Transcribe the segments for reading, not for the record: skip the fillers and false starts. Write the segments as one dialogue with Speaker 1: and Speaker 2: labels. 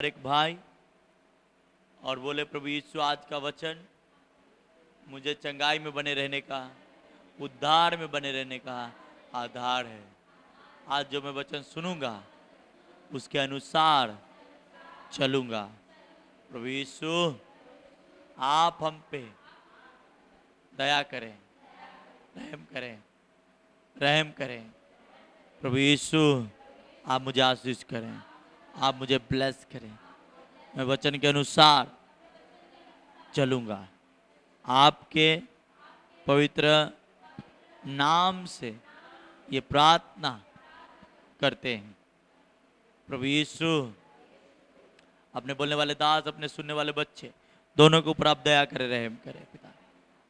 Speaker 1: एक भाई और बोले, प्रभु यीशु आज का वचन मुझे चंगाई में बने रहने का, उद्धार में बने रहने का आधार है। आज जो मैं वचन सुनूंगा उसके अनुसार चलूंगा। प्रभु यीशु आप हम पे दया करें, रहम करें, रहम करें। प्रभु यीशु आप मुझे आशीष करें, आप मुझे ब्लेस करें। मैं वचन के अनुसार चलूंगा। आपके पवित्र नाम से ये प्रार्थना करते हैं। प्रभु यीशु अपने बोलने वाले दास, अपने सुनने वाले बच्चे दोनों के ऊपर आप दया करें, रहम करें पिता।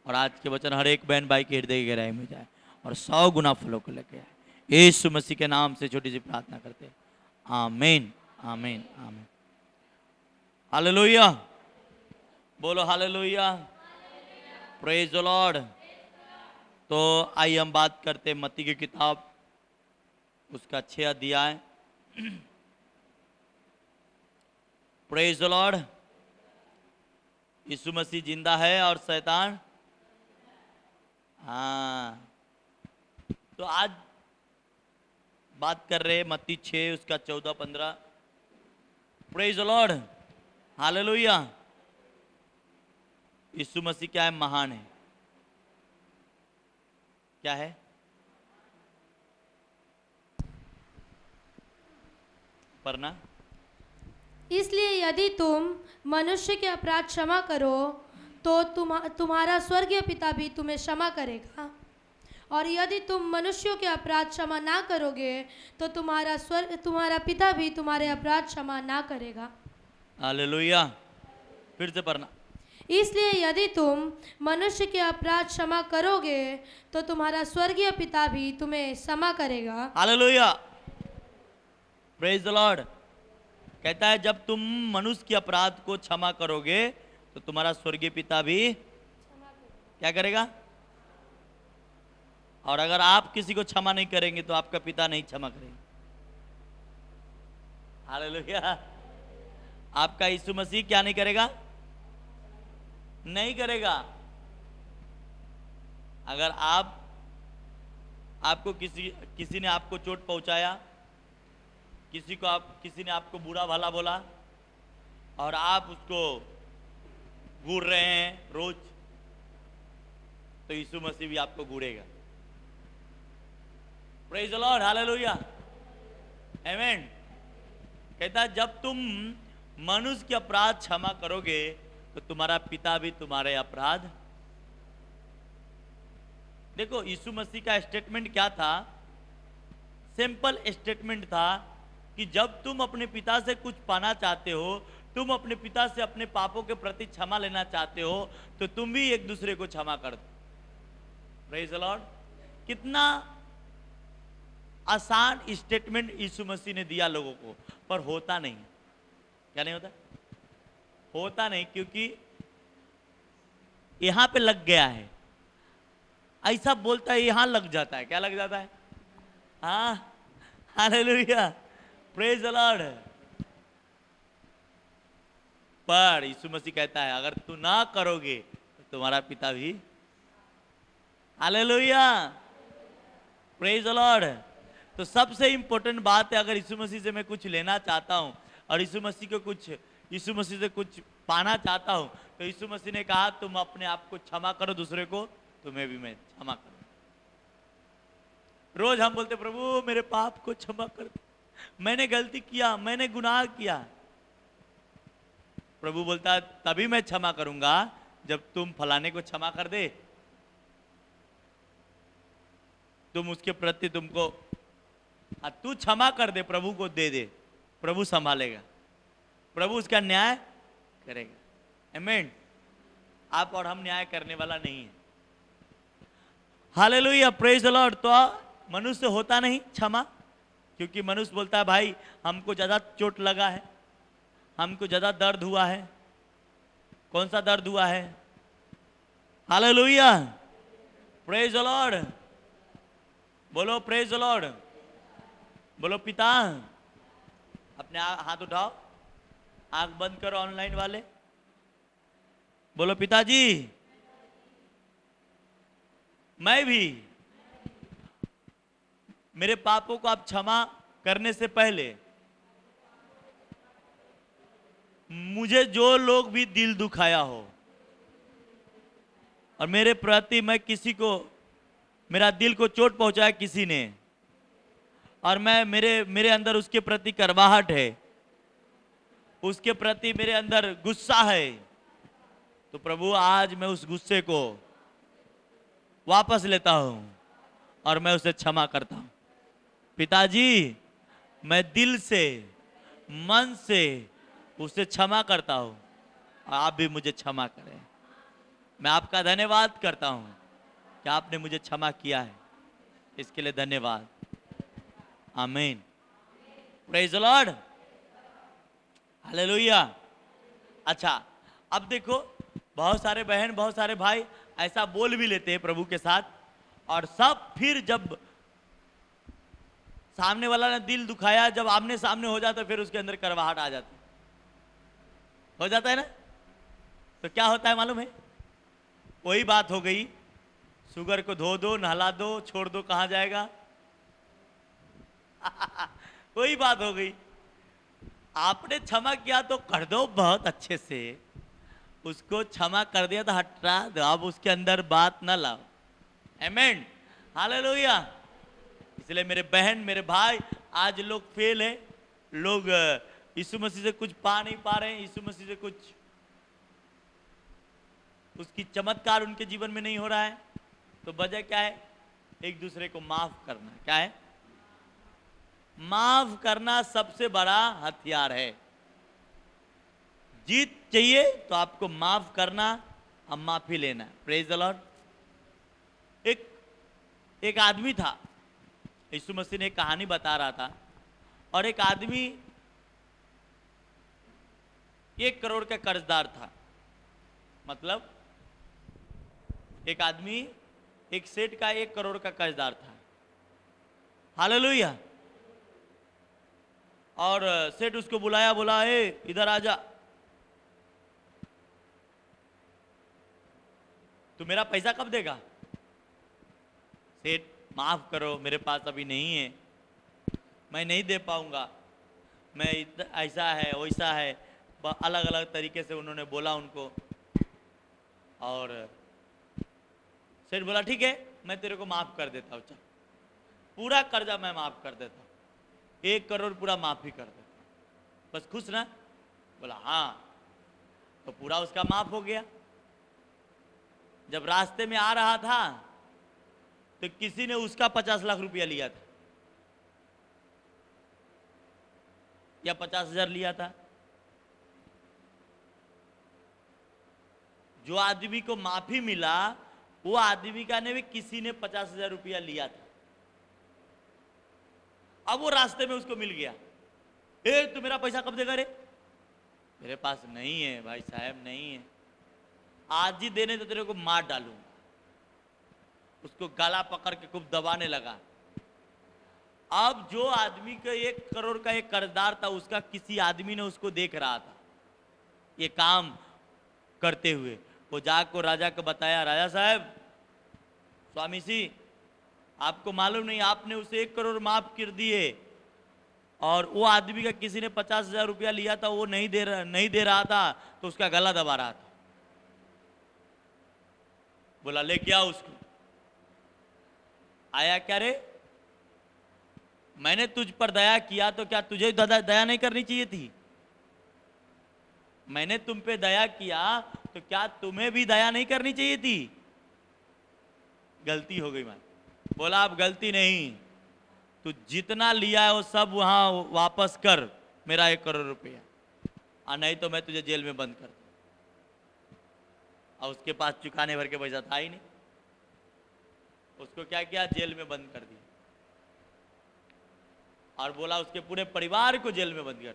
Speaker 1: और आज के वचन हर एक बहन भाई के हृदय की गहराई में जाए और 100 गुना फलों को लेके आए। यीशु मसीह के नाम से छोटी सी प्रार्थना करते हैं। आमीन, आमीन, आमीन। हालेलुया, बोलो हालेलुया, प्रेज द लॉर्ड। तो आइए हम बात करते हैं मत्ती की किताब, उसका 6 अध्याय। Praise the lord. Yeshu Masih जिंदा है और शैतान, हाँ। तो आज बात कर रहे हैं मत्ती 6 उसका 14-15। Praise the lord, hallelujah. Yeshu Masih क्या है? महान है। क्या है? पढ़ना।
Speaker 2: इसलिए यदि तुम मनुष्य के अपराध क्षमा करो तो तुम्हारा स्वर्गीय पिता भी तुम्हें क्षमा करेगा, और यदि तुम मनुष्यों के अपराध क्षमा ना करोगे तो तुम्हारा पिता भी तुम्हारे अपराध क्षमा ना करेगा।
Speaker 1: हालेलुया, फिर से पढ़ना।
Speaker 2: इसलिए यदि तुम मनुष्य के अपराध क्षमा करोगे तो तुम्हारा स्वर्गीय पिता भी तुम्हें क्षमा करेगा।
Speaker 1: Hallelujah, praise the Lord. कहता है जब तुम मनुष्य के अपराध को क्षमा करोगे तो तुम्हारा स्वर्गीय पिता भी क्या करेगा? और अगर आप किसी को क्षमा नहीं करेंगे तो आपका पिता नहीं क्षमा करेगा। हालेलुया। आपका यीशु मसीह क्या नहीं करेगा? नहीं करेगा। अगर आपको किसी ने आपको चोट पहुंचाया, किसी ने आपको बुरा भला बोला और आप उसको घूर रहे हैं रोज, तो यीशु मसीह भी आपको घूरेगा। प्रेज द लॉर्ड, हालेलुया, आमीन। कहता है जब तुम मनुष्य के अपराध क्षमा करोगे तो तुम्हारा पिता भी तुम्हारे अपराध। देखो यीशु मसीह का स्टेटमेंट क्या था? सिंपल स्टेटमेंट था कि जब तुम अपने पिता से कुछ पाना चाहते हो, तुम अपने पिता से अपने पापों के प्रति क्षमा लेना चाहते हो, तो तुम भी एक दूसरे को क्षमा कर दो। Praise the Lord. कितना आसान स्टेटमेंट यीशु मसीह ने दिया लोगों को, पर होता नहीं। क्या नहीं होता? होता नहीं, क्योंकि यहां पे लग गया है। ऐसा बोलता है यहां लग जाता है। क्या लग जाता है? हाँ, हालेलुया, प्रेज द लॉर्ड। पर यीशु मसीह कहता है अगर तू ना करोगे तो तुम्हारा पिता भी। Hallelujah, praise the Lord. तो सबसे इंपॉर्टेंट बात है, अगर यीशु मसीह से मैं कुछ लेना चाहता हूं और यीशु मसीह से कुछ पाना चाहता हूं, तो यीशु मसीह ने कहा तुम अपने आप को क्षमा करो दूसरे को, तुम्हें भी मैं क्षमा करूं। रोज हम बोलते प्रभु मेरे पाप को क्षमा कर दो, मैंने गलती किया, मैंने गुनाह किया। प्रभु बोलता है तभी मैं क्षमा करूंगा जब तुम फलाने को क्षमा कर दे, तुम उसके प्रति तुमको तू क्षमा कर दे, प्रभु को दे दे, प्रभु संभालेगा, प्रभु उसका न्याय करेगा। आमीन। आप और हम न्याय करने वाला नहीं है। Hallelujah, praise the Lord. तो मनुष्य होता नहीं क्षमा, क्योंकि मनुष्य बोलता है भाई हमको ज्यादा चोट लगा है, हमको ज्यादा दर्द हुआ है। कौन सा दर्द हुआ है? Hallelujah, praise the Lord. बोलो प्रेज द लॉर्ड। बोलो पिता। अपने हाथ उठाओ। आंख बंद करो ऑनलाइन वाले, बोलो पिताजी मैं भी मेरे पापों को आप क्षमा करने से पहले मुझे जो लोग भी दिल दुखाया हो और मेरे प्रति मैं किसी को मेरा दिल को चोट पहुंचाया किसी ने और मैं मेरे अंदर उसके प्रति करवाहट है, उसके प्रति मेरे अंदर गुस्सा है, तो प्रभु आज मैं उस गुस्से को वापस लेता हूं और मैं उसे क्षमा करता हूं। पिताजी मैं दिल से मन से उसे क्षमा करता हूं और आप भी मुझे क्षमा करें। मैं आपका धन्यवाद करता हूं कि आपने मुझे क्षमा किया है, इसके लिए धन्यवाद। आमीन। Praise the lord, hallelujah. अच्छा अब देखो, बहुत सारे बहन बहुत सारे भाई ऐसा बोल भी लेते हैं प्रभु के साथ, और सब फिर जब सामने वाला ने दिल दुखाया, जब आमने सामने हो जाता फिर उसके अंदर करवाहट आ जाती, हो जाता है ना। तो क्या होता है मालूम है, वही बात हो गई, शुगर को धो दो नहला दो छोड़ दो कहां जाएगा वही बात हो गई। आपने क्षमा किया तो कर दो बहुत अच्छे से, उसको क्षमा कर दिया तो हटा दो, अब उसके अंदर बात ना लाओ। आमीन, हालेलुया। इसलिए मेरे बहन मेरे भाई आज लोग फेल है, लोग यीशु मसीह से कुछ पा नहीं पा रहे हैं, यीशु मसीह से कुछ उसकी चमत्कार उनके जीवन में नहीं हो रहा है। तो वजह क्या है, एक दूसरे को माफ करना। क्या है, माफ करना सबसे बड़ा हथियार है। जीत चाहिए तो आपको माफ करना और माफी लेना। Praise the Lord. एक आदमी था, यीशु मसीह ने एक कहानी बता रहा था, और एक आदमी 1 करोड़ का कर्जदार था। मतलब एक आदमी एक सेठ का 1 करोड़ का कर्जदार था। हालेलुया। और सेठ उसको बुलाया, बोला ए इधर आजा, तू मेरा पैसा कब देगा। सेठ माफ करो मेरे पास अभी नहीं है, मैं नहीं दे पाऊंगा, मैं ऐसा है वैसा है, अलग अलग तरीके से उन्होंने बोला उनको। और सेठ बोला ठीक है मैं तेरे को माफ कर देता हूँ, चल पूरा कर्जा मैं माफ कर देता हूँ, 1 करोड़ पूरा माफी कर देता हूँ, बस खुश ना। बोला हाँ, तो पूरा उसका माफ हो गया। जब रास्ते में आ रहा था तो किसी ने उसका 50 लाख रुपया लिया था या 50,000 लिया था। जो आदमी को माफी मिला वो आदमी का ने भी किसी ने 50,000 रुपया लिया था। अब वो रास्ते में उसको मिल गया, ए तू मेरा पैसा कब देगा रे। मेरे पास नहीं है भाई साहब, नहीं है, आज ही देने तो तेरे को मार डालूंगा। उसको गला पकड़ के खूब दबाने लगा। अब जो आदमी का 1 करोड़ का एक कर्जदार था, उसका किसी आदमी ने उसको देख रहा था ये काम करते हुए। वो जाकर राजा को बताया, राजा साहब स्वामी जी आपको मालूम नहीं, आपने उसे 1 करोड़ माफ कर दिए, और वो आदमी का किसी ने 50,000 रुपया लिया था, वो नहीं दे रहा था, तो उसका गला दबा रहा था। बोला ले क्या उसको। आया क्या रे, मैंने तुझ पर दया किया तो क्या तुझे दया नहीं करनी चाहिए थी। मैंने तुम पे दया किया तो क्या तुम्हें भी दया नहीं करनी चाहिए थी। गलती हो गई। मैं बोला अब गलती नहीं, तू जितना लिया है वो सब वहां वापस कर, मेरा 1 करोड़ रुपया, और नहीं तो मैं तुझे जेल में बंद कर दूं। और उसके पास चुकाने भर के पैसा था ही नहीं, उसको क्या किया, जेल में बंद कर दिया, और बोला उसके पूरे परिवार को जेल में बंद कर,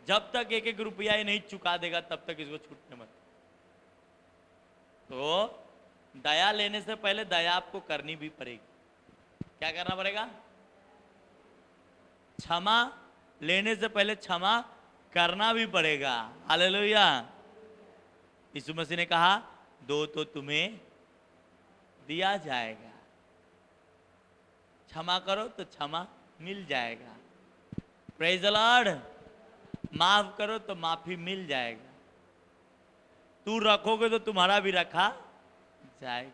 Speaker 1: जब तक 1-1 रुपया ही नहीं चुका देगा तब तक इसको छूटने मत। तो दया लेने से पहले दया आपको करनी भी पड़ेगी। क्या करना पड़ेगा, क्षमा लेने से पहले क्षमा करना भी पड़ेगा। हालेलुया। यीशु मसीह ने कहा दो तो तुम्हें दिया जाएगा, क्षमा करो तो क्षमा मिल जाएगा। Praise the Lord. माफ करो तो माफी मिल जाएगा। तू रखोगे तो तुम्हारा भी रखा जाएगा।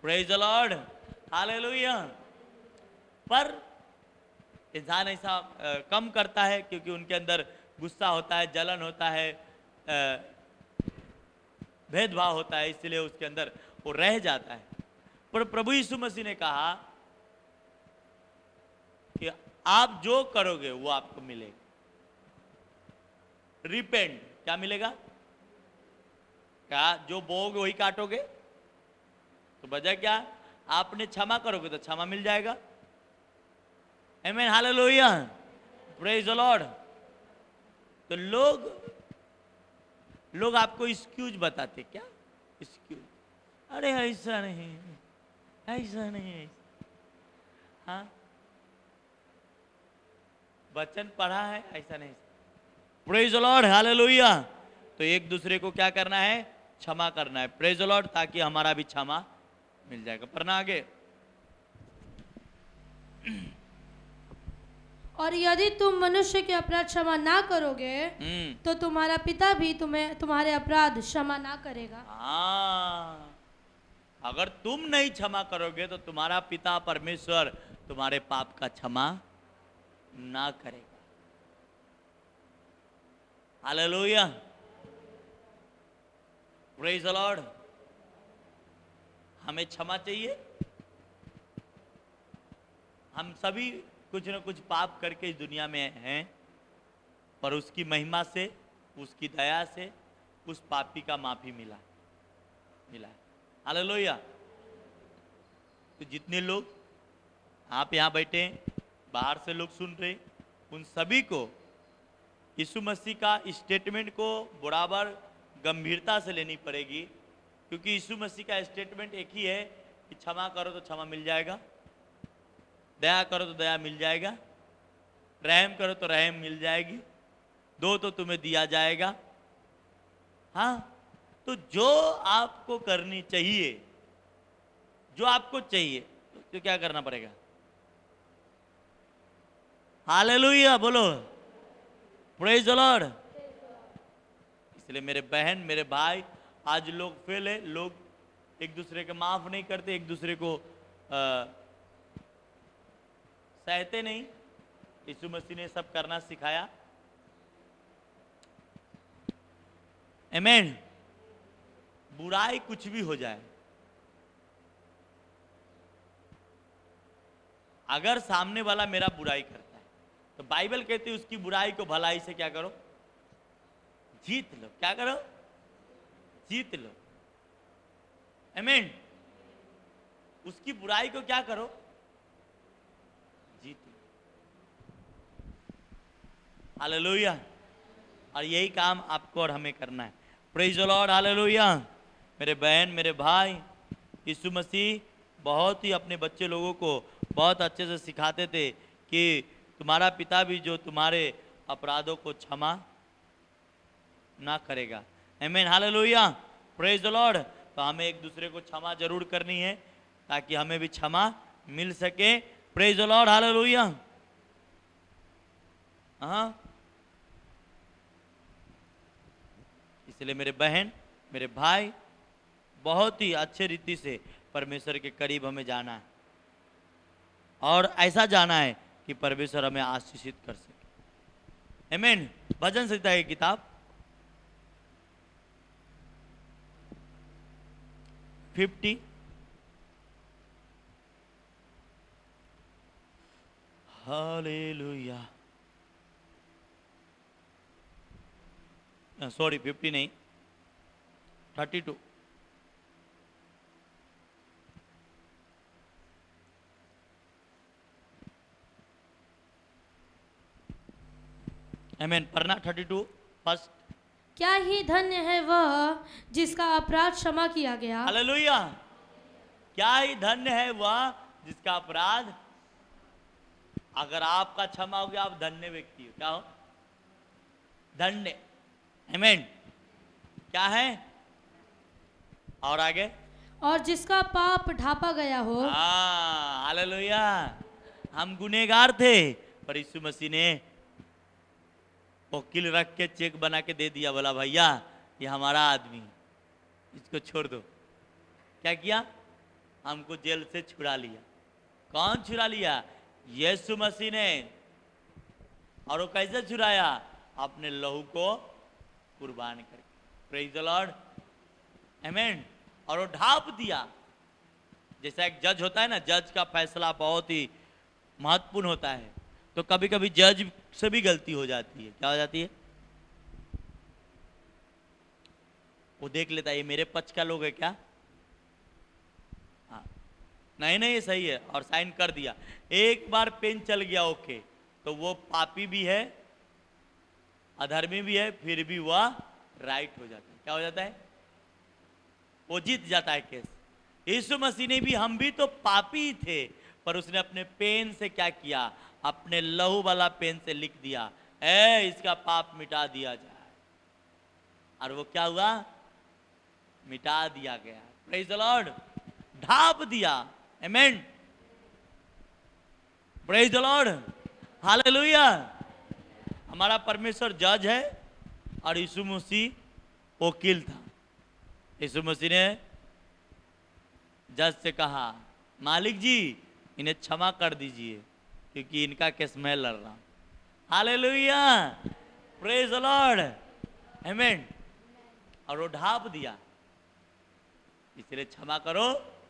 Speaker 1: Praise the lord. हालेलुया। पर इंसान ऐसा कम करता है क्योंकि उनके अंदर गुस्सा होता है, जलन होता है, भेदभाव होता है, इसलिए उसके अंदर वो रह जाता है। पर प्रभु यीशु मसीह ने कहा कि आप जो करोगे वो आपको मिलेगा। रिपेंट, क्या मिलेगा? क्या जो बोओगे वही काटोगे? तो वजह क्या? आपने क्षमा करोगे तो क्षमा मिल जाएगा। आमीन, हालेलुया, प्रेज द लॉर्ड। तो लोग आपको एक्सक्यूज बताते, क्या एक्सक्यूज? अरे ऐसा नहीं, ऐसा नहीं, हाँ वचन पढ़ा है, ऐसा नहीं। Praise the lord, hallelujah. तो एक दूसरे को क्या करना है? क्षमा करना है। प्रेज द लॉर्ड, ताकि हमारा भी क्षमा मिल जाएगा। पढ़ना आगे।
Speaker 2: और यदि तुम मनुष्य के अपराध क्षमा ना करोगे तो तुम्हारा पिता भी तुम्हें तुम्हारे अपराध क्षमा ना करेगा।
Speaker 1: हाँ, अगर तुम नहीं क्षमा करोगे तो तुम्हारा पिता परमेश्वर तुम्हारे पाप का क्षमा ना करेगा। Hallelujah, praise the Lord. हमें क्षमा चाहिए। हम सभी कुछ न कुछ पाप करके इस दुनिया में हैं, पर उसकी महिमा से, उसकी दया से उस पापी का माफी मिला है। हालेलुया। तो जितने लोग आप यहाँ बैठे हैं, बाहर से लोग सुन रहे, उन सभी को यीशु मसीह का स्टेटमेंट को बराबर गंभीरता से लेनी पड़ेगी, क्योंकि यीशु मसीह का स्टेटमेंट एक ही है कि क्षमा करो तो क्षमा मिल जाएगा, दया करो तो दया मिल जाएगा, रहम करो तो रहम मिल जाएगी, दो तो तुम्हें दिया जाएगा। हाँ, तो जो आपको करनी चाहिए, जो आपको चाहिए, तो क्या करना पड़ेगा? हालेलुया बोलो, प्रेज द लॉर्ड। इसलिए मेरे बहन, मेरे भाई, आज लोग फेल है, लोग एक दूसरे के माफ नहीं करते, एक दूसरे को सहते नहीं। यीशु मसीह ने सब करना सिखाया। आमीन। बुराई कुछ भी हो जाए, अगर सामने वाला मेरा बुराई करता है तो बाइबल कहती है उसकी बुराई को भलाई से क्या करो? जीत लो। क्या करो? जीत लो। आमीन। उसकी बुराई को क्या करो? जीत लो। हालेलुया। और यही काम आपको और हमें करना है। Praise the lord, hallelujah. मेरे बहन, मेरे भाई, यीशु मसीह बहुत ही अपने बच्चे लोगों को बहुत अच्छे से सिखाते थे कि तुम्हारा पिता भी जो तुम्हारे अपराधों को क्षमा ना करेगा। आमीन, हालेलुया, प्रेज द लॉर्ड। तो हमें एक दूसरे को क्षमा जरूर करनी है ताकि हमें भी क्षमा मिल सके। Praise the lord, hallelujah. हाँ, इसलिए मेरे बहन, मेरे भाई, बहुत ही अच्छे रीति से परमेश्वर के करीब हमें जाना है, और ऐसा जाना है कि परमेश्वर हमें आशीषित कर सके। आमीन। भजन संहिता की किताब 50, हालेलुया, सॉरी 50 नहीं, 32। आमीन। पढ़ना 32 फर्स्ट।
Speaker 2: क्या ही धन्य है वह जिसका अपराध क्षमा किया गया।
Speaker 1: हालेलुया। क्या ही धन्य है वह जिसका अपराध, अगर आपका क्षमा हो गया, आप धन्य व्यक्ति हो। क्या हो? धन्य। आमीन। क्या है? और आगे,
Speaker 2: और जिसका पाप ढापा गया हो।
Speaker 1: हाँ, हालेलुया। हम गुनहगार थे, पर यीशु मसीह ने वकील रख के चेक बना के दे दिया, बोला भैया ये हमारा आदमी, इसको छोड़ दो। क्या किया? हमको जेल से छुड़ा लिया। कौन छुड़ा लिया? यीशु मसीह ने। और वो कैसे छुड़ाया? अपने लहू को कुर्बान करके। Praise the lord. आमीन। और वो ढाप दिया। जैसा एक जज होता है ना, जज का फैसला बहुत ही महत्वपूर्ण होता है, तो कभी कभी जज से भी गलती हो जाती है। क्या हो जाती है? वो देख लेता है ये मेरे पक्ष का लोग है क्या, हाँ, नहीं नहीं ये सही है, और साइन कर दिया। एक बार पेन चल गया ओके, तो वो पापी भी है, अधर्मी भी है, फिर भी वह राइट हो जाता है। क्या हो जाता है? वो जीत जाता है केस। यीशु मसीह ने भी, हम भी तो पापी ही थे, पर उसने अपने पेन से क्या किया? अपने लहू वाला पेन से लिख दिया, इसका पाप मिटा दिया जाए। और वो क्या हुआ? मिटा दिया गया। Praise the Lord. ढाप दिया। आमीन। Praise the lord. हालेलुया। हमारा परमेश्वर जज है और यीशु मसीह वकील था। यीशु मसीह ने जज से कहा, मालिक जी इन्हें क्षमा कर दीजिए, क्योंकि इनका केस मैं लड़ रहा हूं। हालेलुया। Praise the lord. आमीन। और वो ढाप दिया, इसलिए क्षमा करो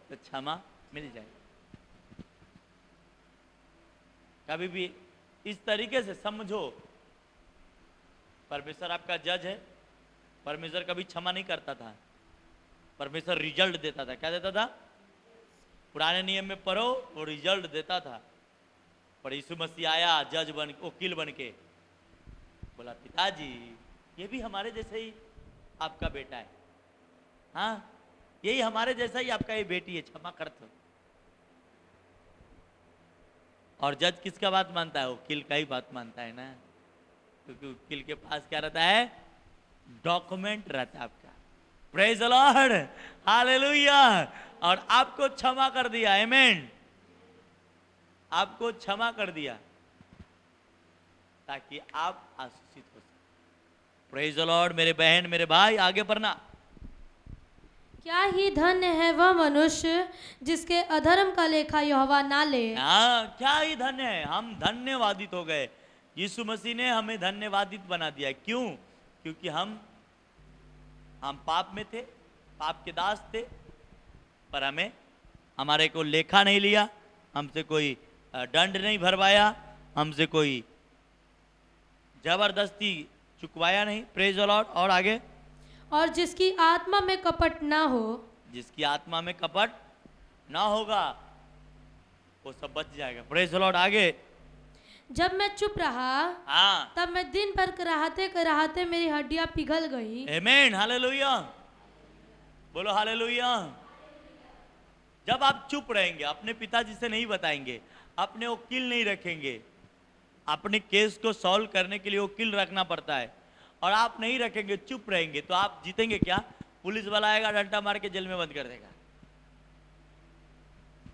Speaker 1: तो क्षमा मिल जाए। कभी भी इस तरीके से समझो, परमेश्वर आपका जज है। परमेश्वर कभी क्षमा नहीं करता था, परमेश्वर रिजल्ट देता था। क्या देता था? पुराने नियम में पढ़ो, वो रिजल्ट देता था। पर यीशु मसीह आया जज बन, वकील बन के, बोला पिताजी ये भी हमारे जैसे ही आपका बेटा है, हाँ यही हमारे जैसा ही आपका ये बेटी है, क्षमा कर दो। और जज किसका बात मानता है? वकील का ही बात मानता है ना, क्योंकि वकील के पास क्या रहता है? डॉक्यूमेंट रहता है आपका। Praise the lord. हालेलुया। और आपको क्षमा कर दिया। आमीन। आपको क्षमा कर दिया ताकि आप आशीषित हो सके। Praise the Lord. मेरे बहन, मेरे भाई, आगे बढ़ना।
Speaker 2: क्या ही धन्य है वह मनुष्य जिसके अधर्म का लेखा यहोवा ना ले।
Speaker 1: हाँ, क्या ही धन्य है। हम धन्यवादित हो गए। यीशु मसीह ने हमें धन्यवादित बना दिया। क्यों? क्योंकि हम पाप में थे, पाप के दास थे, पर हमें हमारे को लेखा नहीं लिया, हमसे कोई दंड नहीं भरवाया, हमसे कोई जबरदस्ती चुकवाया नहीं। Praise the Lord. और आगे,
Speaker 2: और जिसकी आत्मा में कपट ना हो।
Speaker 1: जिसकी आत्मा में कपट ना होगा वो सब बच जाएगा। Praise the Lord. आगे,
Speaker 2: जब मैं चुप रहा,
Speaker 1: हाँ,
Speaker 2: तब मैं दिन भर कराहते कराहते मेरी हड्डियां पिघल गई।
Speaker 1: आमीन। हालेलुया। बोलो हालेलुया। जब आप चुप रहेंगे, अपने पिताजी से नहीं बताएंगे, अपने वकील नहीं रखेंगे, अपने केस को सॉल्व करने के लिए वकील रखना पड़ता है, और आप नहीं रखेंगे, चुप रहेंगे, तो आप जीतेंगे क्या? पुलिस वाला आएगा, डंडा मार के जेल में बंद कर देगा।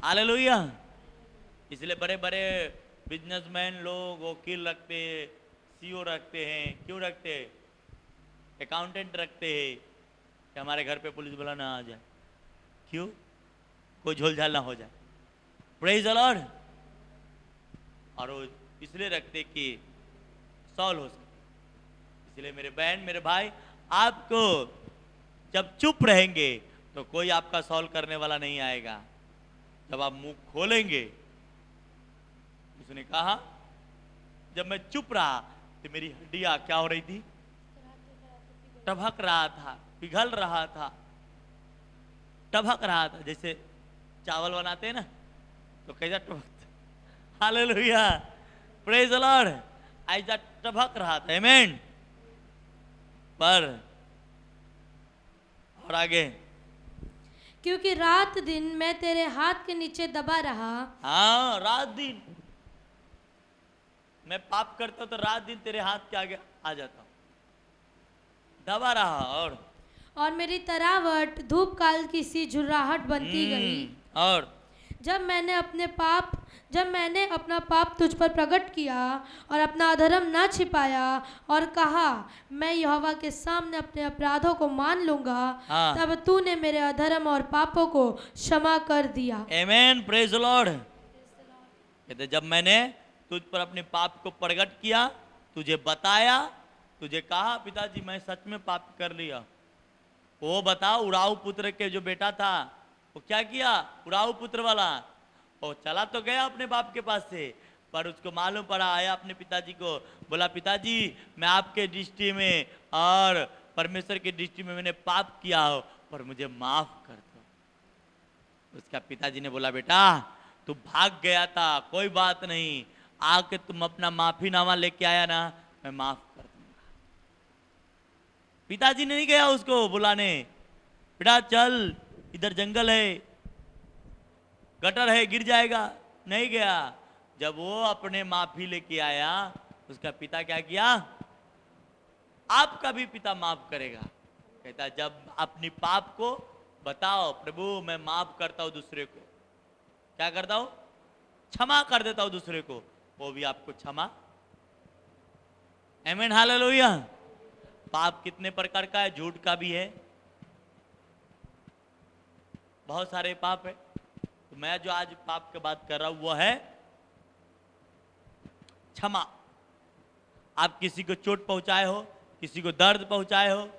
Speaker 1: हालेलुया। इसलिए बड़े बड़े बिजनेसमैन लोग वकील रखते हैं, सीओ रखते हैं। क्यों रखते हैं? अकाउंटेंट रखते हैं कि हमारे घर पे पुलिस वाला ना आ जाए। क्यों? कोई झोलझाल ना हो जाए। Praise the Lord. और वो इसलिए रखते कि सॉल्व हो सके। इसलिए मेरे बहन, मेरे भाई, आपको जब चुप रहेंगे तो कोई आपका सॉल्व करने वाला नहीं आएगा। जब आप मुंह खोलेंगे, उसने कहा जब मैं चुप रहा तो मेरी हड्डियां क्या हो रही थी? टभक रहा था, पिघल रहा था, टभक रहा था। जैसे चावल बनाते हैं ना, तो कैसा टभकता। हालेलुया। Praise the Lord. ऐसा टभक रहा था। आमीन। पर और आगे,
Speaker 2: क्योंकि रात दिन मैं तेरे हाथ के नीचे दबा रहा।
Speaker 1: हाँ, रात दिन मैं पाप करता तो रात दिन तेरे हाथ के आगे आ जाता हूं। दबा रहा
Speaker 2: और मेरी तरावट धूप काल की सी झुर्राहट बनती गई।
Speaker 1: और
Speaker 2: जब मैंने अपना पाप तुझ पर प्रकट किया और अपना अधर्म न छिपाया और कहा मैं यहोवा के सामने अपने अपराधों को मान लूंगा,
Speaker 1: हाँ।
Speaker 2: तब तूने मेरे अधर्म और पापों को क्षमा कर दिया।
Speaker 1: आमेन, प्रेज द लॉर्ड। कहते जब मैंने तुझ पर अपने पाप को प्रकट किया, तुझे बताया, तुझे कहा पिताजी मैं सच में पाप कर लिया। वो बताओ, उड़ाऊ पुत्र के जो बेटा था वो क्या किया? उड़ाऊ पुत्र वाला वो चला तो गया अपने बाप के पास से, पर उसको मालूम पड़ा, आया अपने पिताजी को बोला पिताजी मैं आपके दृष्टि में और परमेश्वर की दृष्टि में मैंने पाप किया हो, पर मुझे माफ कर दो। उसका पिताजी ने बोला बेटा तू भाग गया था, कोई बात नहीं, आके तुम अपना माफीनामा लेके आया ना, मैं माफ कर दूंगा। पिताजी ने नहीं गया उसको बुलाने, बेटा चल इधर जंगल है, गटर है, गिर जाएगा, नहीं गया। जब वो अपने माफी लेके आया, उसका पिता क्या किया? आपका भी पिता माफ करेगा। कहता जब अपनी पाप को बताओ, प्रभु मैं माफ करता हूं दूसरे को, क्या करता हूं? क्षमा कर देता हूं दूसरे को, वो भी आपको क्षमा। आमीन, हालेलुया। पाप कितने प्रकार का है? झूठ का भी है, बहुत सारे पाप है। तो मैं जो आज पाप की बात कर रहा हूं वो है क्षमा। आप किसी को चोट पहुंचाए हो, किसी को दर्द पहुंचाए हो,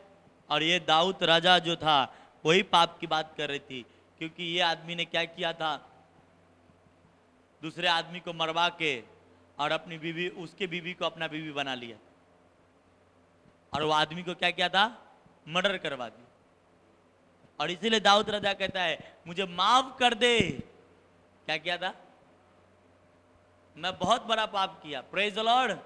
Speaker 1: और ये दाऊद राजा जो था वही पाप की बात कर रही थी, क्योंकि ये आदमी ने क्या किया था? दूसरे आदमी को मरवा के और अपनी बीवी, उसके बीवी को अपना बीवी बना लिया, और वो आदमी को क्या किया था? मर्डर करवा दिया। और इसीलिए दाऊद राजा कहता है मुझे माफ कर दे। क्या किया था? मैं बहुत बड़ा पाप किया। Praise the Lord.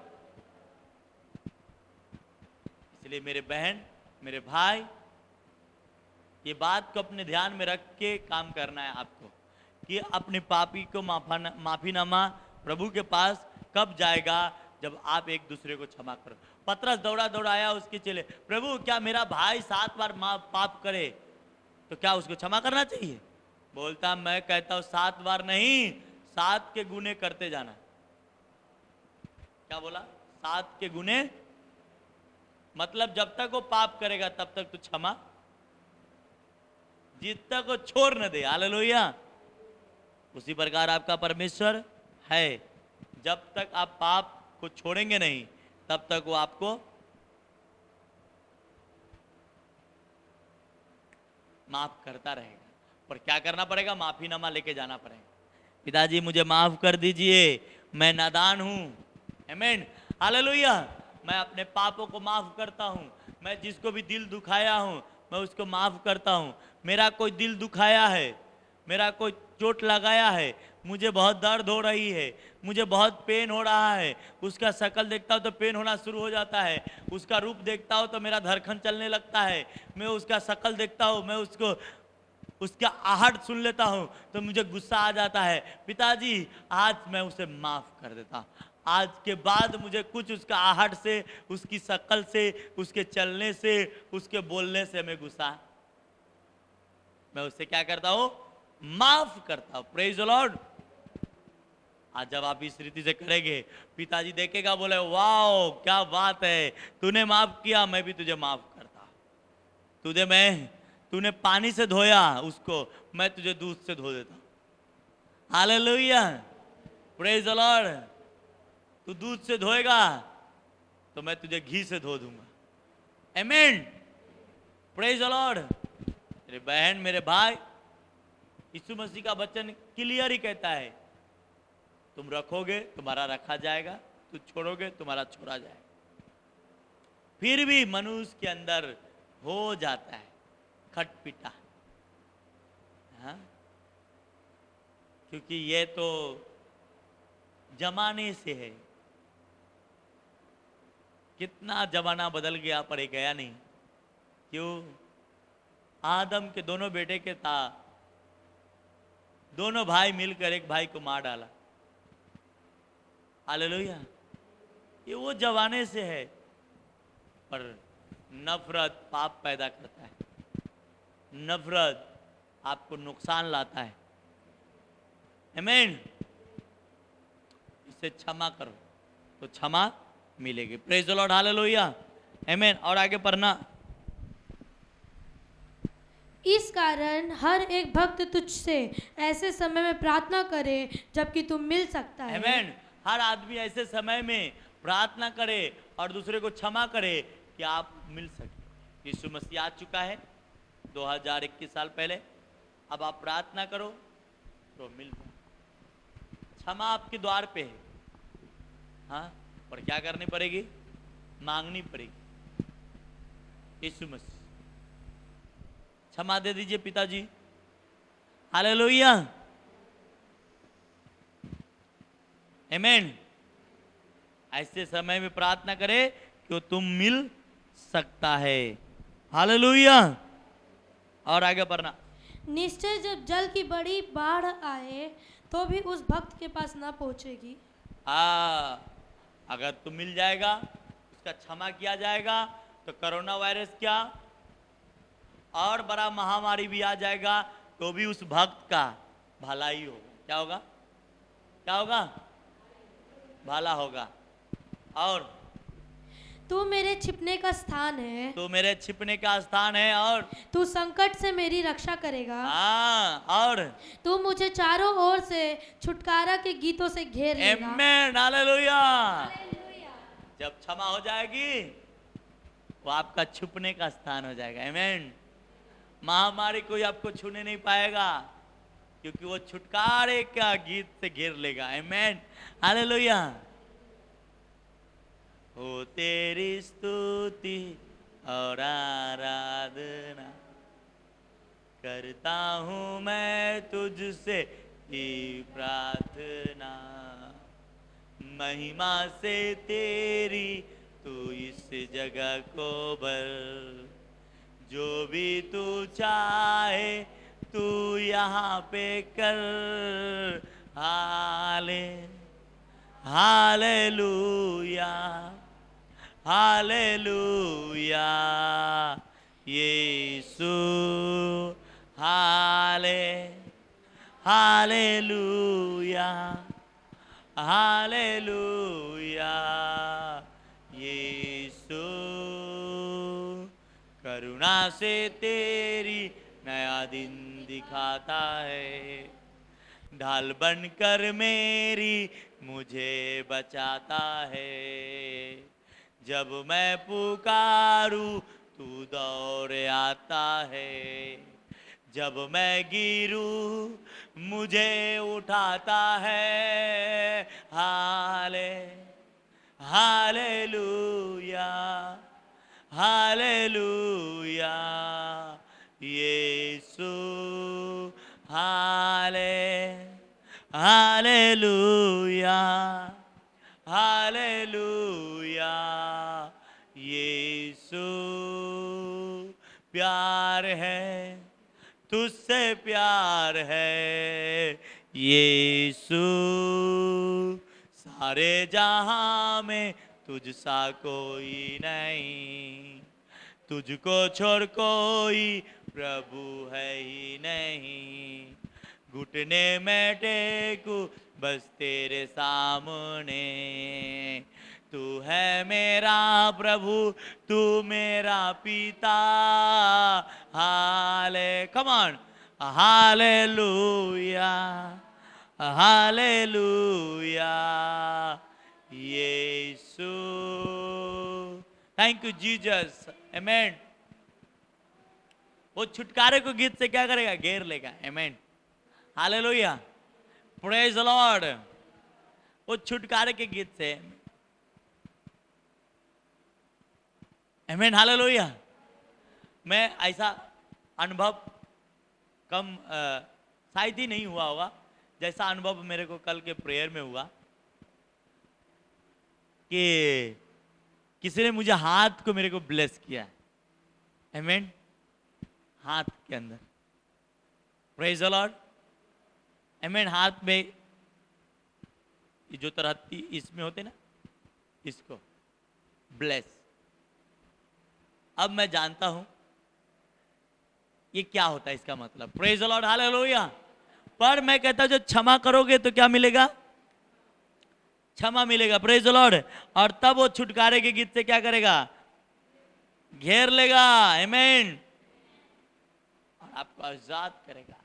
Speaker 1: इसलिए मेरे बहन, मेरे भाई, ये बात को अपने ध्यान में रख के काम करना है आपको, कि अपने पापी को माफीनामा प्रभु के पास कब जाएगा? जब आप एक दूसरे को क्षमा करो। पतरस दौड़ा दौड़ा आया उसके चेले, प्रभु क्या मेरा भाई 7 बार पाप करे तो क्या उसको क्षमा करना चाहिए? बोलता मैं कहता हूं 7 बार नहीं, 7 के गुने करते जाना। क्या बोला? 7 के गुने, मतलब जब तक वो पाप करेगा तब तक तो क्षमा, जिस तक वो छोड़ न दे। हालेलुया। उसी प्रकार आपका परमेश्वर है, जब तक आप पाप को छोड़ेंगे नहीं तब तक वो आपको माफ करता रहेगा। पर क्या करना पड़ेगा? माफीनामा लेके जाना पड़ेगा। पिताजी मुझे माफ कर दीजिए, मैं नादान हूं। आमीन, हालेलुया। मैं अपने पापों को माफ करता हूं। मैं जिसको भी दिल दुखाया हूं मैं उसको माफ करता हूं। मेरा कोई दिल दुखाया है, मेरा कोई चोट लगाया है, मुझे बहुत दर्द हो रही है, मुझे बहुत पेन हो रहा है, उसका शक्ल देखता हूँ तो पेन होना शुरू हो जाता है, उसका रूप देखता हूँ तो मेरा धड़कन चलने लगता है, मैं उसका शक्ल देखता हूँ, मैं उसका आहट सुन लेता हूँ तो मुझे गुस्सा आ जाता है। पिताजी आज मैं उसे माफ कर देता हूँ। आज के बाद मुझे कुछ उसका आहट से, उसकी शक्ल से, उसके चलने से, उसके बोलने से मैं गुस्सा, मैं उससे क्या करता हूँ? माफ करता हूं। Praise the Lord. आज जब आप इस रीति से करेंगे, पिताजी देखेगा, बोले वाओ क्या बात है, तूने माफ किया, मैं भी तुझे माफ करता। तूने पानी से धोया उसको, मैं तुझे दूध से धो देता। Hallelujah, praise the Lord. तू दूध से धोएगा तो मैं तुझे घी से धो दूंगा। आमीन, प्रेज द लॉर्ड। मेरे बहन, मेरे भाई, यीशु मसीह का वचन क्लियर ही कहता है, तुम रखोगे तुम्हारा रखा जाएगा, तुम छोड़ोगे तुम्हारा छोड़ा जाएगा। फिर भी मनुष्य के अंदर हो जाता है खटपिटा, हाँ? क्योंकि ये तो जमाने से है। कितना जमाना बदल गया पर ये गया नहीं। क्यों? आदम के दोनों बेटे के था, दोनों भाई मिलकर एक भाई को मार डाला। हालेलुया। ये वो जमाने से है, पर नफरत पाप पैदा करता है, नफरत आपको नुकसान लाता है। आमीन। इसे क्षमा करो तो क्षमा मिलेगी। प्रेज द लॉर्ड, हालेलुया, आमीन। और आगे पढ़ना।
Speaker 2: इस कारण हर एक भक्त तुझसे ऐसे समय में प्रार्थना करे जबकि तू मिल सकता है।
Speaker 1: आमीन। हर आदमी ऐसे समय में प्रार्थना करे और दूसरे को क्षमा करे कि आप मिल सके। यीशु मसीह आ चुका है 2021 साल पहले। अब आप प्रार्थना करो तो मिल जाए। क्षमा आपके द्वार पे है, हाँ, और क्या करनी पड़ेगी? मांगनी पड़ेगी। यीशु मसीह क्षमा दे दीजिए पिताजी। हालेलुया, आमीन। ऐसे समय में प्रार्थना करे कि तुम मिल सकता है। हालेलुया। और आगे बढ़ना।
Speaker 2: निश्चय जब जल की बड़ी बाढ़ आए तो भी उस भक्त के पास ना पहुंचेगी।
Speaker 1: अगर तुम मिल जाएगा, उसका क्षमा किया जाएगा, तो कोरोना वायरस क्या और बड़ा महामारी भी आ जाएगा तो भी उस भक्त का भलाई होगा। क्या होगा? क्या होगा? भला होगा। और
Speaker 2: तू मेरे छिपने का स्थान है,
Speaker 1: तो मेरे छिपने का स्थान है, और
Speaker 2: तू संकट से मेरी रक्षा करेगा।
Speaker 1: और
Speaker 2: तू मुझे चारों ओर से छुटकारा के गीतों से घेर लेगा।
Speaker 1: आमीन, हालेलुया। जब क्षमा हो जाएगी वो आपका छुपने का स्थान हो जाएगा। आमीन। महामारी कोई आपको छूने नहीं पाएगा क्योंकि वो छुटकारे का गीत से घेर लेगा। आमीन, हालेलुया। हो तेरी स्तुति और आराधना करता हूँ मैं तुझसे ही प्रार्थना। महिमा से तेरी तू इस जगह को भर, जो भी तू चाहे तू यहाँ पे कर। हालेलुया, हालेलुया यीशु, हालेलुया, हालेलुया यीशु। करुणा से तेरी नया दिन दिखाता है, ढाल बनकर मेरी मुझे बचाता है। जब मैं पुकारूं तू दौड़ आता है, जब मैं गिरूं मुझे उठाता है। हालेलुया, हालेलुया यीशु, हालेलुया, हालेलुया यीशु। प्यार है तुझसे, प्यार है यीशु। सारे जहां में तुझ सा कोई नहीं, तुझको छोड़ कोई प्रभु है ही नहीं। घुटने में टेकू बस तेरे सामने, तू है मेरा प्रभु, तू मेरा पिता। Come on, hallelujah, hallelujah Yeshu. Thank you Jesus, amen. वो छुटकारे को गीत से क्या करेगा? घेर लेगा। Amen, hallelujah, praise the lord. वो छुटकारे के गीत से, आमेन, हालेलुया। मैं ऐसा अनुभव कम शायद ही नहीं हुआ होगा जैसा अनुभव मेरे को कल के प्रेयर में हुआ कि किसी ने मुझे हाथ को मेरे को ब्लेस किया। आमेन, हाथ के अंदर, प्रेज द लॉर्ड, आमेन। हाथ में ये जो तरह इसमें होते ना, इसको ब्लेस, अब मैं जानता हूं ये क्या होता है, इसका मतलब। Praise the lord, hallelujah. पर मैं कहता हूं जो क्षमा करोगे तो क्या मिलेगा? क्षमा मिलेगा। Praise the Lord. और तब वो छुटकारे के गीत से क्या करेगा? घेर लेगा। आमीन। और आपको आजाद करेगा।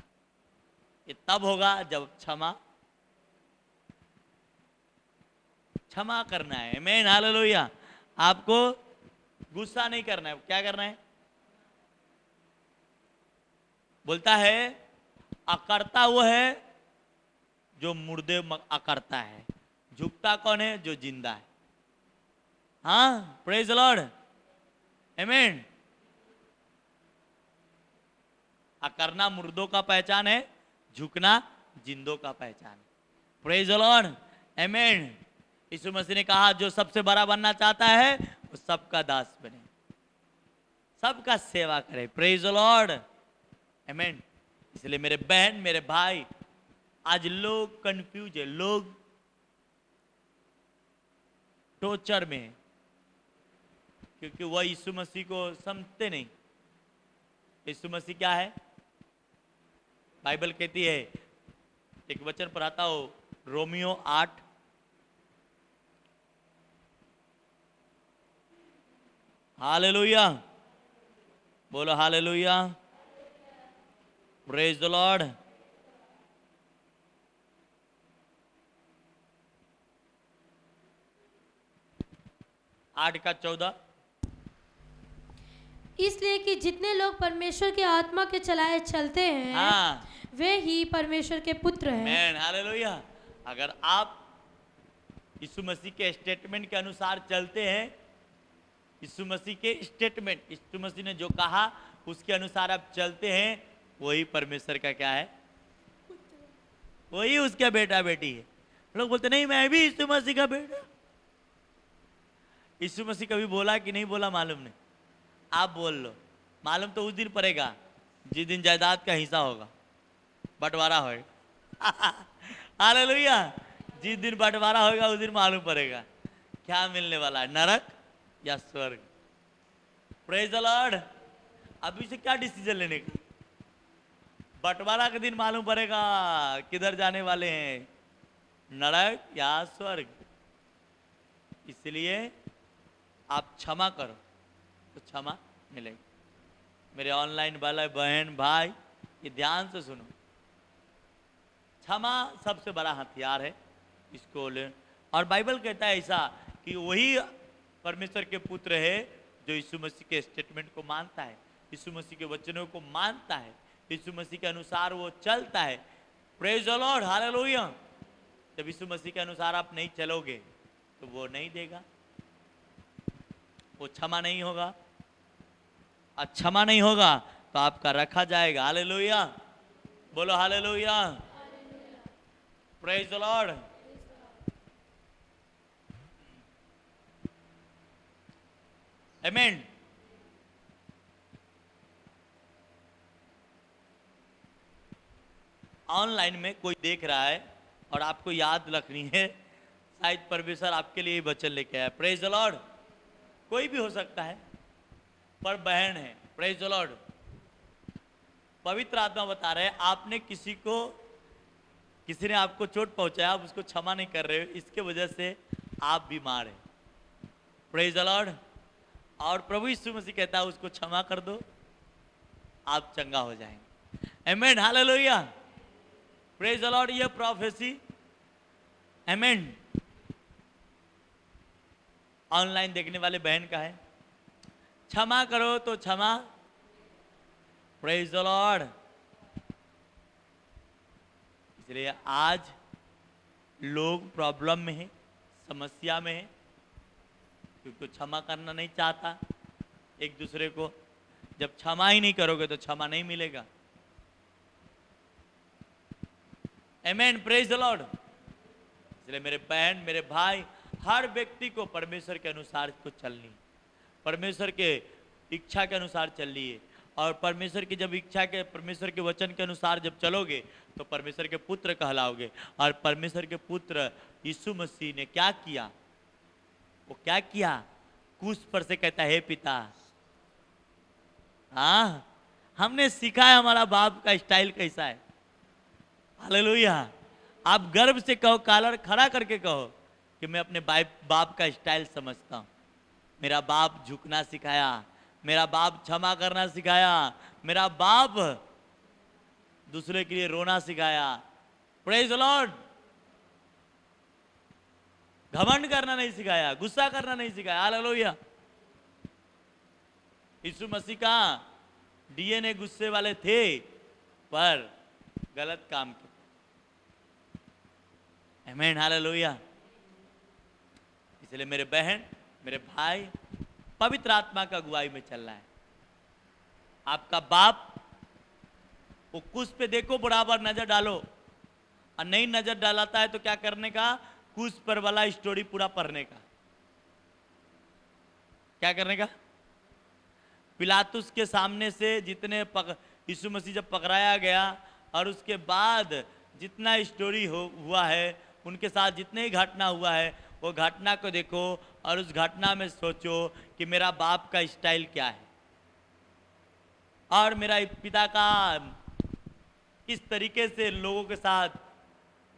Speaker 1: ये तब होगा जब क्षमा करना है। आमीन, हालेलुया। आपको गुस्सा नहीं करना है। क्या करना है? बोलता है अकर्ता वो है जो मुर्दे अकड़ता है, झुकता कौन है? जो जिंदा है। हाँ, प्रेज द लॉर्ड, आमीन। अकड़ना मुर्दों का पहचान है, झुकना जिंदों का पहचान है। प्रेज द लॉर्ड, आमीन। यीशु मसीह ने कहा जो सबसे बड़ा बनना चाहता है वो सबका दास बने, सबका सेवा करे। प्रेज द लॉर्ड, आमीन। इसलिए मेरे बहन, मेरे भाई, आज लोग कंफ्यूज है, लोग टोर्चर में है, क्योंकि वह यीशु मसीह को समझते नहीं। यीशु मसीह क्या है? बाइबल कहती है, एक वचन पढ़ाता हो, रोमियो 8, हालेलुया, बोलो हालेलुया, प्रेज द लॉर्ड। आठ का 14।
Speaker 2: इसलिए कि जितने लोग परमेश्वर के आत्मा के चलाए चलते हैं,
Speaker 1: हाँ,
Speaker 2: वे ही परमेश्वर के पुत्र हैं।
Speaker 1: Man, hallelujah. अगर आप यीशु मसीह के स्टेटमेंट के अनुसार चलते हैं, यीशु मसीह के स्टेटमेंट, यीशु मसीह ने जो कहा उसके अनुसार आप चलते हैं, वही परमेश्वर का क्या है? वही उसका बेटा बेटी है। लोग बोलते नहीं मैं भी यीशु मसीह का बेटा। यीशु मसीह कभी बोला कि नहीं बोला मालूम नहीं, आप बोल लो। मालूम तो उस दिन पड़ेगा जिस दिन जायदाद का हिस्सा होगा, बंटवारा होगा। हालेलुया। जिस दिन बंटवारा होगा उस दिन मालूम पड़ेगा क्या मिलने वाला है, नरक या स्वर्ग। Praise the Lord. अभी से क्या डिसीजन लेने का? बंटवारा के दिन मालूम पड़ेगा किधर जाने वाले हैं, नरक या स्वर्ग। इसलिए आप क्षमा करो तो क्षमा मिलेगी। मेरे ऑनलाइन वाले बहन भाई, ये ध्यान से सुनो, क्षमा सबसे बड़ा हथियार है, इसको ले। और बाइबल कहता है ऐसा कि वही परमेश्वर के पुत्र है जो यीशु मसीह के स्टेटमेंट को मानता है, यीशु मसीह के वचनों को मानता है, यीशु मसीह के अनुसार वो चलता है। Praise the lord, hallelujah. जब यीशु मसीह के अनुसार आप नहीं चलोगे तो वो नहीं देगा, वो क्षमा नहीं होगा। और क्षमा नहीं होगा तो आपका रखा जाएगा। हालेलुया, बोलो हालेलुया, प्रेज द लॉर्ड। आमीन। ऑनलाइन में कोई देख रहा है और आपको याद रखनी है, शायद परमेश्वर आपके लिए वचन लेके आया। Praise the Lord. कोई भी हो सकता है, पर बहन है। Praise the Lord. पवित्र आत्मा बता रहे हैं, आपने किसी ने आपको चोट पहुंचाया, आप उसको क्षमा नहीं कर रहे हो, इसके वजह से आप बीमार हैं। Praise the Lord. और प्रभु यीशु मसीह कहता है उसको क्षमा कर दो, आप चंगा हो जाएंगे। आमीन, हालेलुया, प्रेज द लॉर्ड। ये प्रोफेसी, आमीन, ऑनलाइन देखने वाले बहन का है। क्षमा करो तो क्षमा। Praise the Lord. इसलिए आज लोग प्रॉब्लम में है, समस्या में है, क्योंकि क्षमा करना नहीं चाहता एक दूसरे को। जब क्षमा ही नहीं करोगे तो क्षमा नहीं मिलेगा। आमीन, प्रेज द लॉर्ड। इसलिए मेरे बहन, मेरे भाई, हर व्यक्ति को परमेश्वर के अनुसार को चलनी, परमेश्वर के इच्छा के अनुसार चलिए। और परमेश्वर की जब इच्छा के, परमेश्वर के वचन के अनुसार जब चलोगे तो परमेश्वर के पुत्र कहलाओगे। और परमेश्वर के पुत्र यीशु मसीह ने क्या किया? वो क्या किया? क्रूस पर से कहता है, हे पिता हाँ, हमने सीखा है हमारा बाप का स्टाइल कैसा है। हालेलुया। आप गर्व से कहो, कॉलर खड़ा करके कहो कि मैं अपने बाप का स्टाइल समझता हूं। मेरा बाप झुकना सिखाया, मेरा बाप क्षमा करना सिखाया, मेरा बाप दूसरे के लिए रोना सिखाया। Praise the Lord. घमंड करना नहीं सिखाया, गुस्सा करना नहीं सिखाया। हालेलुया। यीशु मसीह का डीएनए गुस्से वाले थे, पर गलत काम किया। आमीन। हालेलुया। इसलिए मेरे बहन, मेरे भाई, पवित्र आत्मा का अगुवाई में चल रहा है। आपका बाप वो कुछ पे देखो, बराबर नजर डालो, और नहीं नजर डालता है तो क्या करने का? कुछ पर वाला स्टोरी पूरा पढ़ने का। क्या करने का? पिलातुस के सामने से जितने यीशु मसीह जब पकड़ाया गया, और उसके बाद जितना स्टोरी हुआ है, उनके साथ जितने ही घटना हुआ है, वो घटना को देखो और उस घटना में सोचो कि मेरा बाप का स्टाइल क्या है, और मेरा पिता का किस तरीके से लोगों के साथ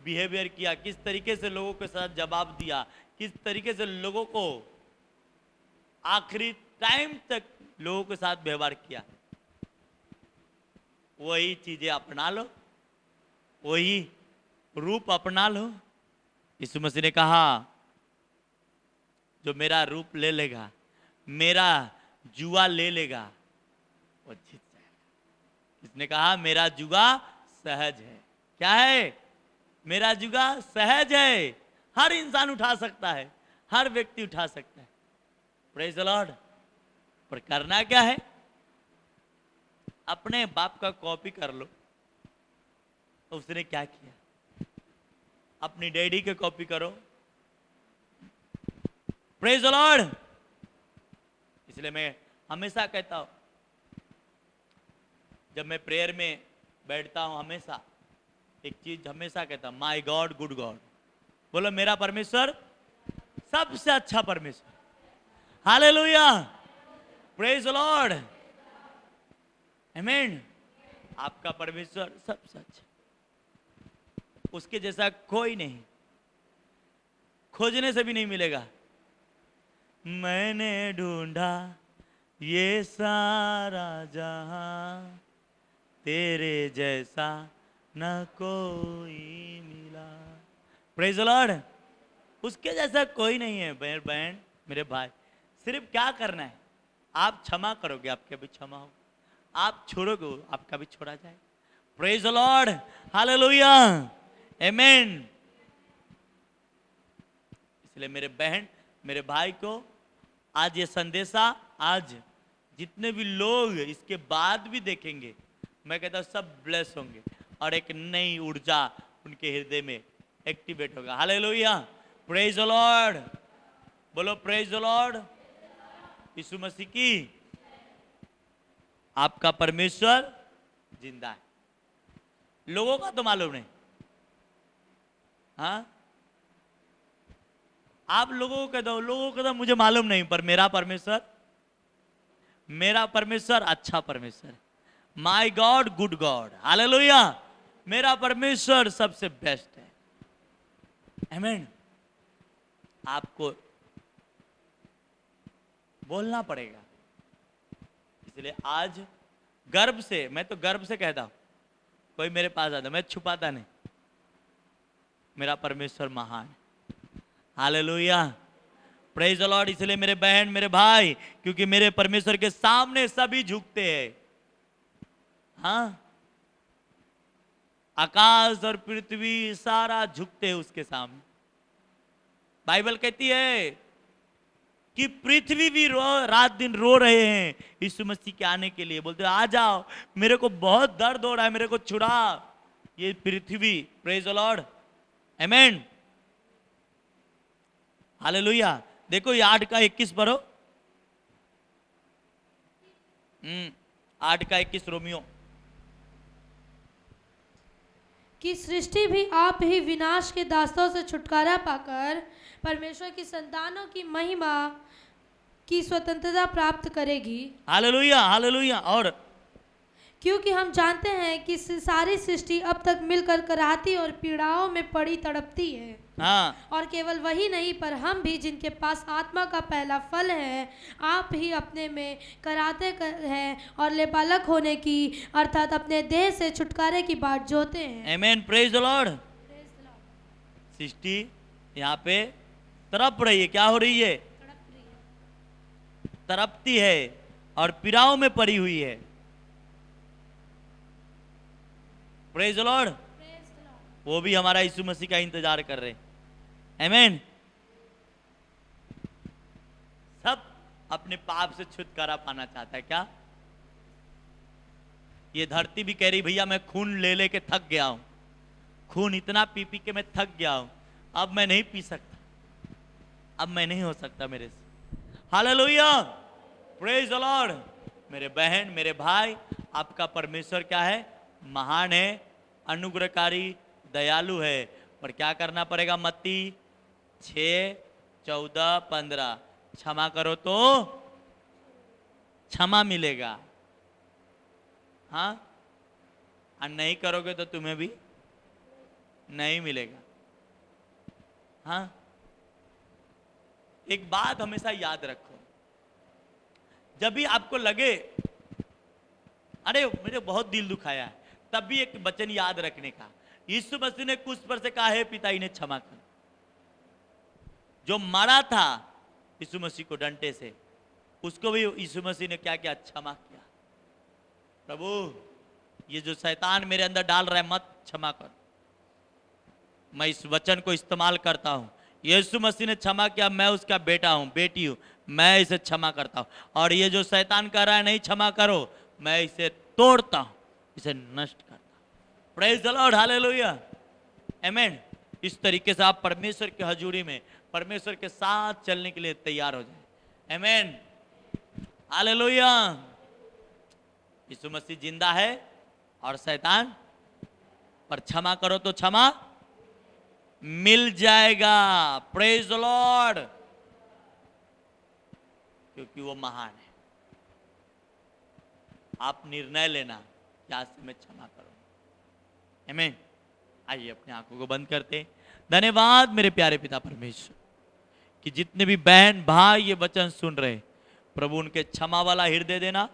Speaker 1: बिहेवियर किया, किस तरीके से लोगों के साथ जवाब दिया, किस तरीके से लोगों को आखिरी टाइम तक लोगों के साथ व्यवहार किया। वही चीजें अपना लो, वही रूप अपना लो। यीशु मसीह ने कहा, जो मेरा रूप ले लेगा, मेरा जुआ ले लेगा, वो जीत जाएगा। इसने कहा मेरा जुआ सहज है। क्या है? मेरा जुआ सहज है। हर इंसान उठा सकता है, हर व्यक्ति उठा सकता है। Praise the Lord. पर करना क्या है? अपने बाप का कॉपी कर लो। तो उसने क्या किया? अपनी डैडी के कॉपी करो। Praise the Lord. इसलिए मैं हमेशा कहता हूं, जब मैं प्रेयर में बैठता हूं, हमेशा एक चीज हमेशा कहता हूं, माय गॉड गुड गॉड। बोलो मेरा परमेश्वर सबसे अच्छा परमेश्वर। हालेलुया। Praise the lord. आमीन। आपका परमेश्वर सबसे अच्छा, उसके जैसा कोई नहीं, खोजने से भी नहीं मिलेगा। मैंने ढूंढा ये सारा जहां, तेरे जैसा न कोई मिला। Praise the Lord. उसके जैसा कोई नहीं है। बहन, मेरे भाई, सिर्फ क्या करना है? आप क्षमा करोगे, आपके भी क्षमा हो। आप छोड़ोगे, आपका भी छोड़ा जाए। Praise the lord. हालेलुया। आमीन। इसलिए मेरे बहन, मेरे भाई को आज ये संदेशा, आज जितने भी लोग इसके बाद भी देखेंगे, मैं कहता हूं सब ब्लेस होंगे, और एक नई ऊर्जा उनके हृदय में एक्टिवेट होगा। हालेलुया। Praise the Lord. बोलो प्रेज द लॉर्ड। यीशु मसीह की। आपका परमेश्वर जिंदा है। लोगों का तो मालूम नहीं। हाँ, आप लोगों को कह दो, लोगों को तो मुझे मालूम नहीं, पर मेरा परमेश्वर अच्छा परमेश्वर है। My God good God. Hallelujah. मेरा परमेश्वर सबसे बेस्ट है। आमीन। आपको बोलना पड़ेगा। इसलिए आज गर्व से, मैं तो गर्व से कहता हूं, कोई मेरे पास आता, मैं छुपाता नहीं। मेरा परमेश्वर महान है। हालेलुया। Praise the Lord. इसलिए मेरे बहन, मेरे भाई, क्योंकि मेरे परमेश्वर के सामने सभी झुकते हैं। हाँ, आकाश और पृथ्वी सारा झुकते हैं उसके सामने। बाइबल कहती है कि पृथ्वी भी रात दिन रो रहे हैं यीशु मसीह के आने के लिए। बोलते आ जाओ, मेरे को बहुत दर्द हो रहा है, मेरे को छुड़ा ये पृथ्वी। Praise the lord. Amen. Hallelujah. देखो ये 8 का 21 पढ़ो। 8 का 21 रोमियो।
Speaker 2: कि सृष्टि भी आप ही विनाश के दास्तों से छुटकारा पाकर परमेश्वर की संतानों की महिमा की स्वतंत्रता प्राप्त करेगी,
Speaker 1: हालेलुया हालेलुया। और
Speaker 2: क्योंकि हम जानते हैं कि सारी सृष्टि अब तक मिलकर कराहती और पीड़ाओं में पड़ी तड़पती है।
Speaker 1: हाँ,
Speaker 2: और केवल वही नहीं, पर हम भी जिनके पास आत्मा का पहला फल है, आप ही अपने में कराते हैं और लेपालक होने की अर्थात अपने देह से छुटकारे की बाट जोते हैं।
Speaker 1: आमेन, प्रेज द लॉर्ड। सृष्टि यहाँ पे तड़प रही है, क्या हो रही है? तड़पती है और पीड़ाओं में पड़ी हुई है। Praise the lord. वो भी हमारा यीशु मसीह का इंतजार कर रहे हैं। आमेन। सब अपने पाप से छुटकारा पाना चाहता है। क्या ये धरती भी कह रही भैया मैं खून ले लेके थक गया हूं, खून इतना पी पी के मैं थक गया हूं, अब मैं नहीं पी सकता, अब मैं नहीं हो सकता मेरे से। Hallelujah, praise the Lord. मेरे बहन मेरे भाई, आपका परमेश्वर क्या है? महान है, अनुग्रहकारी, दयालु है। पर क्या करना पड़ेगा? मत्ती 6:14-15, क्षमा करो तो क्षमा मिलेगा, हाँ, और नहीं करोगे तो तुम्हें भी नहीं मिलेगा। हाँ, एक बात हमेशा याद रखो, जब भी आपको लगे अरे मुझे बहुत दिल दुखाया है, तब भी एक वचन याद रखने का। यीशु मसीह ने कुछ पर से कहा है पिता इन्हें क्षमा कर। जो मारा था यीशु मसीह को डंडे से, उसको भी यीशु मसीह ने क्या किया? क्षमा किया। प्रभु ये जो शैतान मेरे अंदर डाल रहा है मत क्षमा कर। मैं इस वचन को इस्तेमाल करता हूं। यीशु मसीह ने क्षमा किया, मैं उसका बेटा हूं, बेटी हूं, मैं इसे क्षमा करता हूं। और ये जो शैतान कह रहा है नहीं क्षमा करो, मैं इसे तोड़ता हूं, इसे नष्ट करता हूं। प्रेज द लॉर्ड, हालेलुया, आमेन। इस तरीके से आप परमेश्वर की हजूरी में परमेश्वर के साथ चलने के लिए तैयार हो जाए। आमेन, हालेलुया। यीशु मसीह जिंदा है और शैतान पर क्षमा करो तो क्षमा मिल जाएगा। प्रेज द लॉर्ड, क्योंकि वो महान है। आप निर्णय लेना कि आज से मैं क्षमा करूंगा। आमीन। आइए अपनी आंखों को बंद करते हैं। धन्यवाद मेरे प्यारे पिता परमेश्वर कि जितने भी बहन भाई ये वचन सुन रहे, प्रभु उनके क्षमा वाला हृदय देना,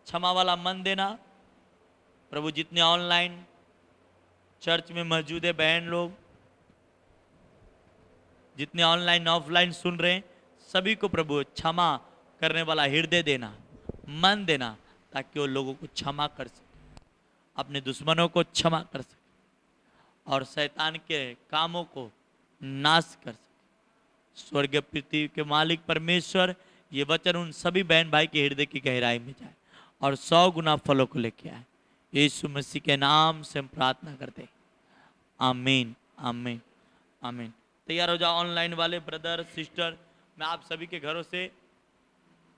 Speaker 1: क्षमा वाला मन देना। प्रभु जितने ऑनलाइन चर्च में मौजूद है बहन लोग, जितने ऑनलाइन ऑफलाइन सुन रहे हैं, सभी को प्रभु क्षमा करने वाला हृदय देना, मन देना, ताकि वो लोगों को क्षमा कर सके, अपने दुश्मनों को क्षमा कर सके और शैतान के कामों को नाश कर सके। स्वर्ग पृथ्वी के मालिक परमेश्वर ये वचन उन सभी बहन भाई के हृदय की गहराई में जाए और 100 गुना फलों को लेके आए। यीशु मसीह के नाम से हम प्रार्थना करते हैं, आमीन आमीन आमीन। तैयार हो जाओ ऑनलाइन वाले ब्रदर सिस्टर, मैं आप सभी के घरों से